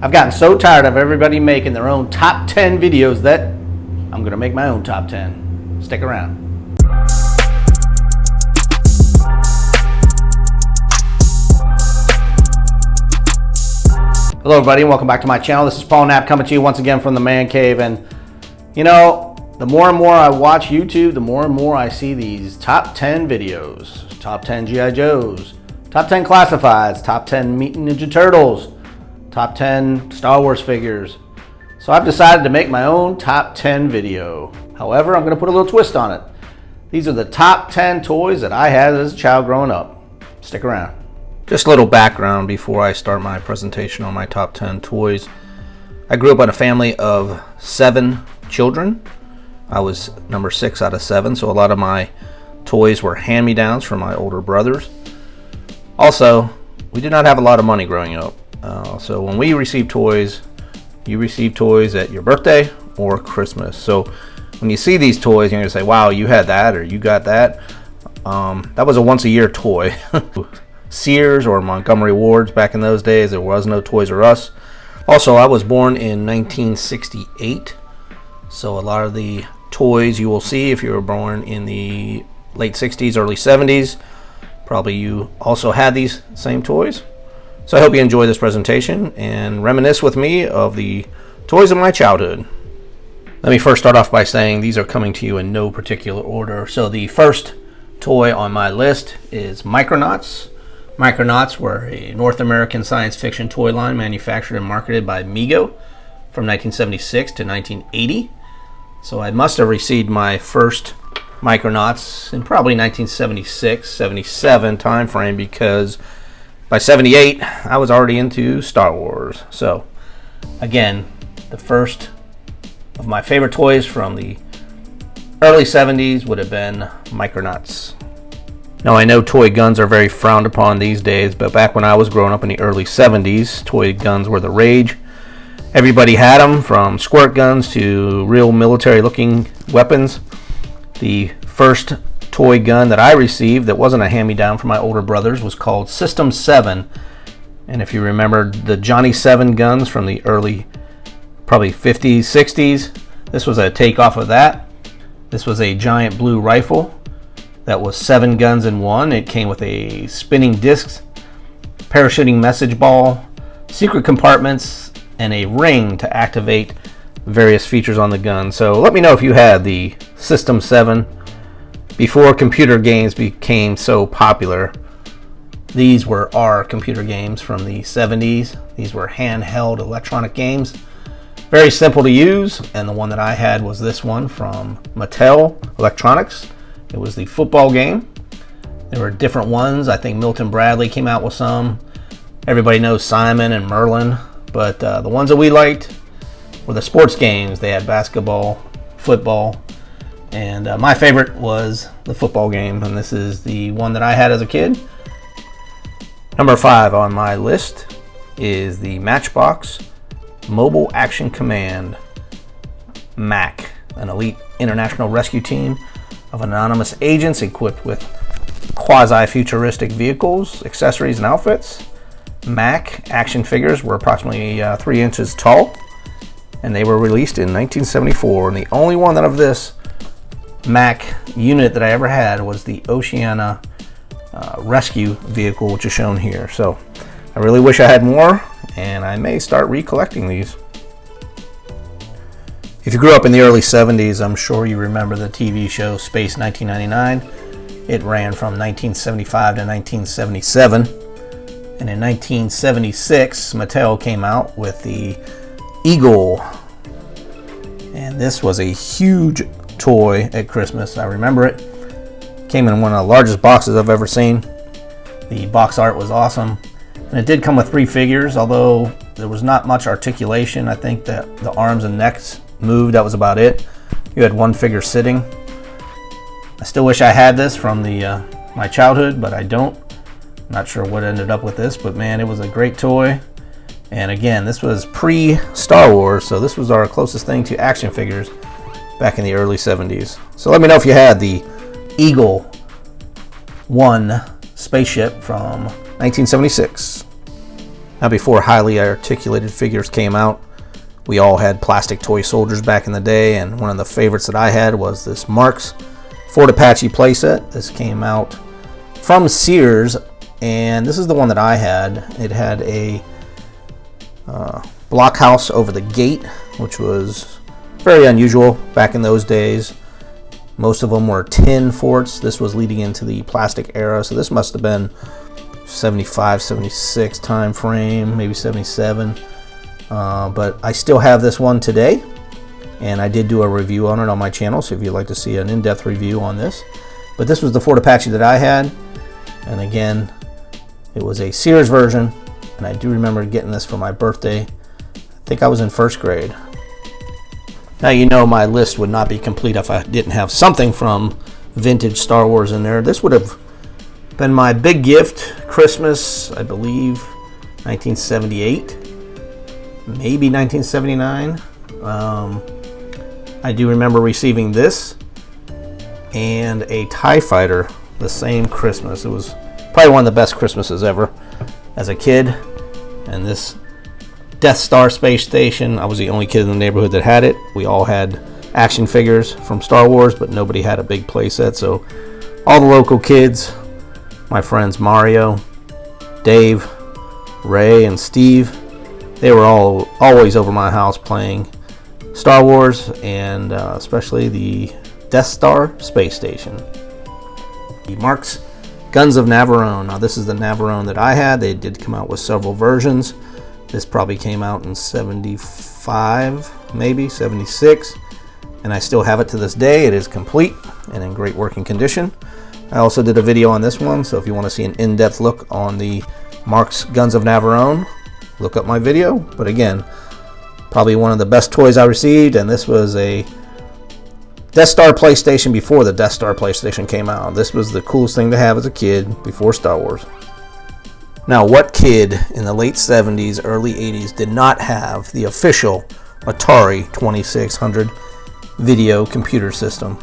I've gotten so tired of everybody making their own top 10 videos that I'm going to make my own top 10. Stick around. Hello everybody and welcome back to my channel. This is Paul Knapp coming to you once again from the Man Cave. And you know, the more and more I watch YouTube, the more and more I see these top 10 videos. Top 10 G.I. Joes, top 10 classifieds, top 10 Mutant Ninja Turtles, top 10 Star Wars figures. So I've decided to make my own top 10 video. However, I'm going to put a little twist on it. These are the top 10 toys that I had as a child growing up. Stick around. Just a little background before I start my presentation on my top 10 toys. I grew up in a family of 7 children. I was number 6 out of 7, so a lot of my toys were hand-me-downs from my older brothers. Also, we did not have a lot of money growing up. So when we received toys, you receive toys at your birthday or Christmas. So when you see these toys, you're going to say, wow, you had that or you got that. That was a once-a-year toy. Sears or Montgomery Ward's back in those days. There was no Toys R Us. Also, I was born in 1968. So a lot of the toys you will see if you were born in the late 60s, early 70s, probably you also had these same toys. So I hope you enjoy this presentation and reminisce with me of the toys of my childhood. Let me first start off by saying these are coming to you in no particular order. So the first toy on my list is Micronauts. Micronauts were a North American science fiction toy line manufactured and marketed by Mego from 1976 to 1980. So I must have received my first Micronauts in probably 1976, 77 time frame, because by 78, I was already into Star Wars. So, again, the first of my favorite toys from the early 70s would have been Micronauts. Now, I know toy guns are very frowned upon these days, but back when I was growing up in the early 70s, toy guns were the rage. Everybody had them, from squirt guns to real military-looking weapons. The first toy gun that I received that wasn't a hand-me-down from my older brothers was called System 7. And if you remember the Johnny 7 guns from the early, probably 50s, 60s, this was a takeoff of that. This was a giant blue rifle that was 7 guns in one. It came with a spinning disc, parachuting message ball, secret compartments, and a ring to activate various features on the gun. So let me know if you had the System 7. Before computer games became so popular, these were our computer games from the 70s. These were handheld electronic games. Very simple to use, and the one that I had was this one from Mattel Electronics. It was the football game. There were different ones. I think Milton Bradley came out with some. Everybody knows Simon and Merlin, but the ones that we liked were the sports games. They had basketball, football, and my favorite was the football game, and this is the one that I had as a kid. Number 5 on my list is the Matchbox Mobile Action Command MAC, an elite international rescue team of anonymous agents equipped with quasi-futuristic vehicles, accessories, and outfits. MAC action figures were approximately 3 inches tall, and they were released in 1974. And the only one out of this MAC unit that I ever had was the Oceana rescue vehicle, which is shown here. So I really wish I had more, and I may start recollecting these. If you grew up in the early 70s, I'm sure you remember the TV show Space 1999. It ran from 1975 to 1977. And in 1976, Mattel came out with the Eagle. And this was a huge toy at Christmas. I remember it. Came in one of the largest boxes I've ever seen. The box art was awesome. And it did come with 3 figures, although there was not much articulation. I think that the arms and necks moved. That was about it. You had 1 figure sitting. I still wish I had this from my childhood, but I don't. Not sure what ended up with this, but man, it was a great toy. And again, this was pre-Star Wars, so this was our closest thing to action figures back in the early 70s. So let me know if you had the Eagle 1 spaceship from 1976. Now, before highly articulated figures came out, we all had plastic toy soldiers back in the day, and one of the favorites that I had was this Marx Fort Apache playset. This came out from Sears, and this is the one that I had. It had a blockhouse over the gate, which was very unusual back in those days. Most of them were tin forts. This was leading into the plastic era, so this must have been 75, 76 time frame, maybe 77. But I still have this one today, and I did do a review on it on my channel, so if you'd like to see an in-depth review on this. But this was the Fort Apache that I had, and again, it was a Sears version, and I do remember getting this for my birthday. I think I was in first grade. Now, you know my list would not be complete if I didn't have something from vintage Star Wars in there. This would have been my big gift, Christmas, I believe, 1978, maybe 1979. I do remember receiving this and a TIE Fighter the same Christmas. It was probably one of the best Christmases ever as a kid. And this Death Star space station, I was the only kid in the neighborhood that had it. We all had action figures from Star Wars, but nobody had a big playset. So all the local kids, my friends Mario, Dave, Ray, and Steve, they were all always over my house playing Star Wars, and especially the Death Star space station. The Marx Guns of Navarone. Now, this is the Navarone that I had. They did come out with several versions. This probably came out in 75, maybe 76, and I still have it to this day. It is complete and in great working condition. I also did a video on this one, so if you want to see an in-depth look on the Marx Guns of Navarone, look up my video. But again, probably one of the best toys I received, and this was a Death Star PlayStation before the Death Star PlayStation came out. This was the coolest thing to have as a kid before Star Wars. Now, what kid in the late 70s, early 80s did not have the official Atari 2600 video computer system?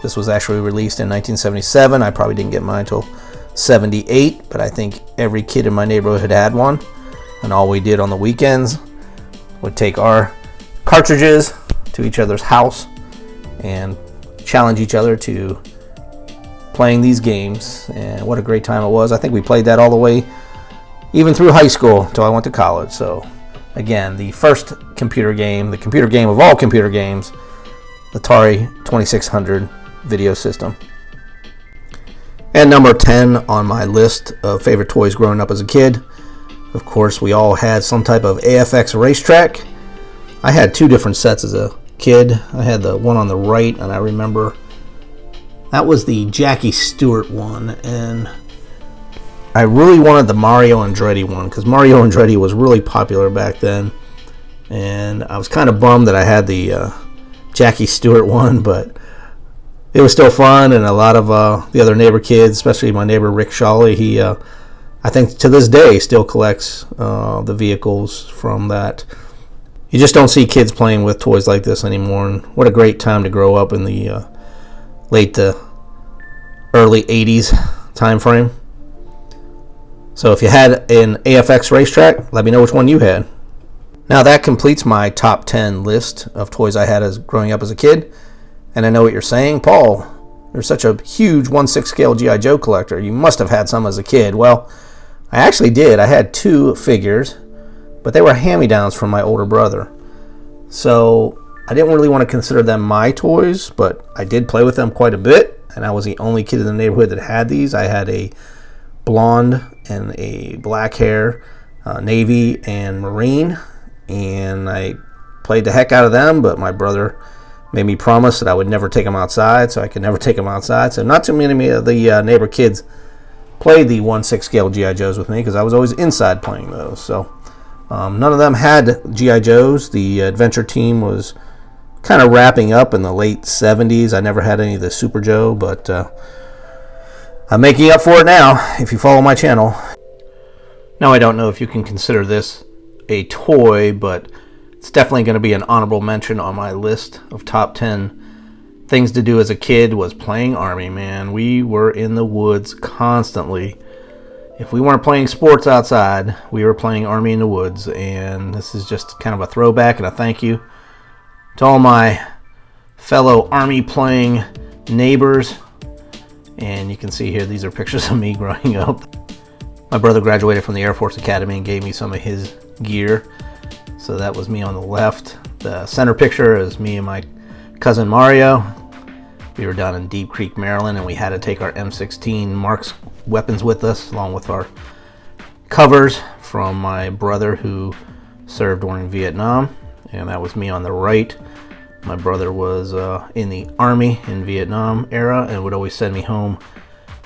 This was actually released in 1977. I probably didn't get mine until 78, but I think every kid in my neighborhood had one. And all we did on the weekends would take our cartridges to each other's house and challenge each other to playing these games. And what a great time it was. I think we played that all the way even through high school until I went to college. So again, the first computer game, the computer game of all computer games, Atari 2600 video system. And number 10 on my list of favorite toys growing up as a kid, of course, we all had some type of AFX racetrack. I had two different sets as a kid. I had the one on the right, and I remember that was the Jackie Stewart one, and I really wanted the Mario Andretti one because Mario Andretti was really popular back then, and I was kind of bummed that I had the Jackie Stewart one, but it was still fun. And a lot of the other neighbor kids, especially my neighbor Rick Shawley, he I think to this day still collects the vehicles from that. You just don't see kids playing with toys like this anymore, and what a great time to grow up in the late to early 80s time frame. So if you had an AFX racetrack, let me know which one you had. Now that completes my top 10 list of toys I had as growing up as a kid. And I know what you're saying, Paul, you're such a huge 1/6 scale G.I. Joe collector. You must have had some as a kid. Well, I actually did. I had two figures, but they were hand-me-downs from my older brother. So I didn't really want to consider them my toys, but I did play with them quite a bit, and I was the only kid in the neighborhood that had these. I had a blonde and a black hair, Navy and Marine, and I played the heck out of them, but my brother made me promise that I would never take them outside, so I could never take them outside. So not too many of the neighbor kids played the 1/6 scale G.I. Joes with me because I was always inside playing those. So none of them had G.I. Joes. The Adventure Team was kind of wrapping up in the late 70s. I never had any of the Super Joe, but I'm making up for it now if you follow my channel. Now, I don't know if you can consider this a toy, but it's definitely going to be an honorable mention on my list of top 10 things to do as a kid was playing Army, man. We were in the woods constantly. if we weren't playing sports outside, we were playing Army in the Woods. And this is just kind of a throwback and a thank you to all my fellow Army playing neighbors. And you can see here, these are pictures of me growing up. My brother graduated from the Air Force Academy and gave me some of his gear. So that was me on the left. The center picture is me and my cousin Mario. We were down in Deep Creek, Maryland, and we had to take our M16 Marks weapons with us, along with our covers from my brother who served during Vietnam. And that was me on the right. My brother was in the Army in Vietnam era and would always send me home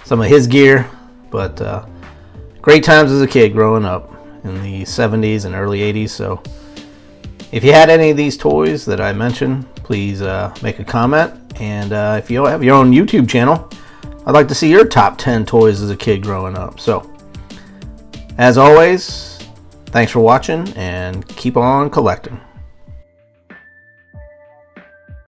some of his gear. But great times as a kid growing up in the 70s and early 80s. So if you had any of these toys that I mentioned, please make a comment. And if you have your own YouTube channel, I'd like to see your top 10 toys as a kid growing up. So, as always, thanks for watching and keep on collecting.